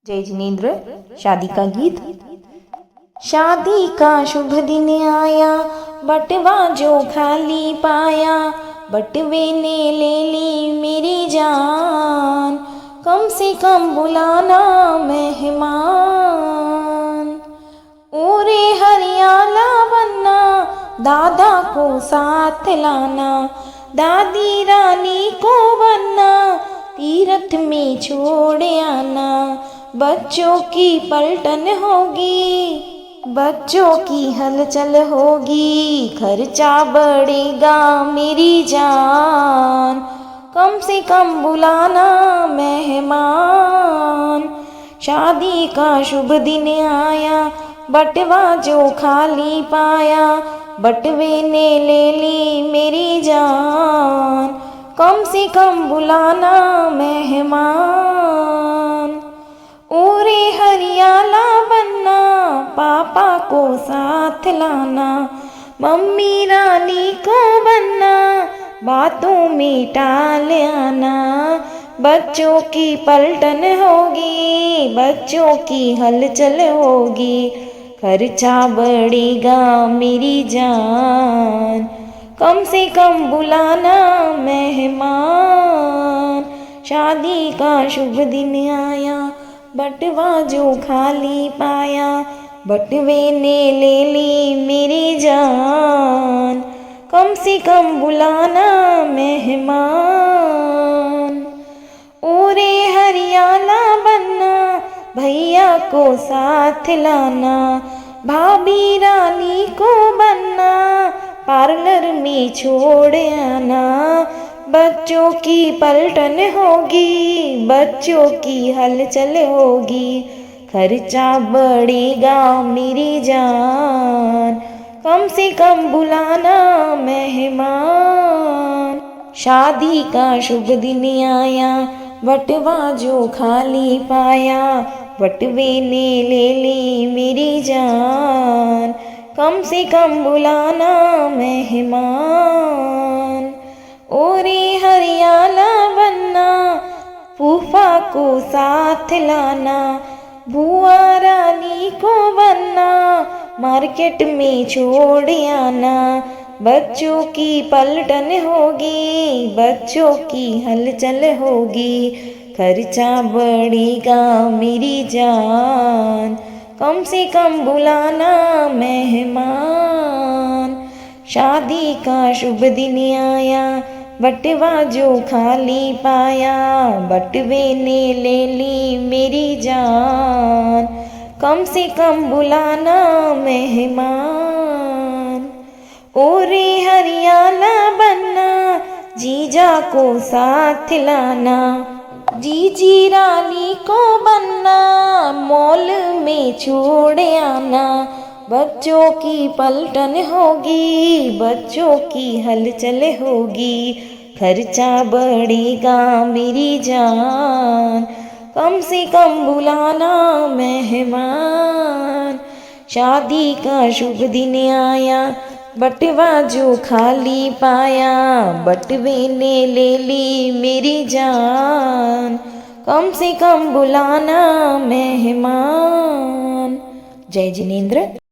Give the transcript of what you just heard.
जय जिनेन्द्र। शादी का गीत। शादी का शुभ दिन आया, बटवा जो खाली पाया, बटवे ने ले ली मेरी जान, कम से कम बुलाना मेहमान। ओरे हरियाला बनना, दादा को साथ लाना, दादी रानी को बनना, तीरथ में छोड़ आना। बच्चों की पलटन होगी, बच्चों की हलचल होगी, खर्चा बढ़ेगा मेरी जान, कम से कम बुलाना मेहमान। शादी का शुभ दिन आया, बटवा जो खाली पाया, बटवे ने ले ली मेरी जान, कम से कम बुलाना मेहमान। ओरे हरियाला बनना, पापा को साथ लाना, मम्मी रानी को बनना, बातों में टाल आना। बच्चों की पलटन होगी, बच्चों की हलचल होगी, खर्चा बढ़ेगा मेरी जान, कम से कम बुलाना मेहमान। शादी का शुभ दिन आया, बटवा जो खाली पाया, बटवे ने ले ली मेरी जान, कम से कम बुलाना मेहमान। ओरे हरियाला बनना, भैया को साथ लाना, भाभी रानी को बनना, पार्लर में छोड़ आना। बच्चों की पलटन होगी, बच्चों की हलचल होगी, खर्चा बढ़ेगा मेरी जान, कम से कम बुलाना मेहमान। शादी का शुभ दिन आया, बटवा जो खाली पाया, बटवे ने ले ली मेरी जान, कम से कम बुलाना मेहमान। ओरे हरियाला बनना, फूफा को साथ लाना, बुआ रानी को बनना, मार्केट में छोड़ आना। बच्चों की पलटन होगी, बच्चों की हलचल होगी, खर्चा बढ़ेगा मेरी जान, कम से कम बुलाना मेहमान। शादी का शुभ दिन आया, बटवा जो खाली पाया, बटवे ने ले ली मेरी जान, कम से कम बुलाना मेहमान। ओरे हरियाला बनना, जीजा को साथ लाना, जीजी रानी को बनना, मॉल में छोड़ आना। बच्चों की पलटन होगी, बच्चों की हलचल होगी, खर्चा बढ़ेगा मेरी जान, कम से कम बुलाना मेहमान। शादी का शुभ दिन आया, बटवा जो खाली पाया, बटवे ने ले ली मेरी जान, कम से कम बुलाना मेहमान। जय जिनेन्द्र।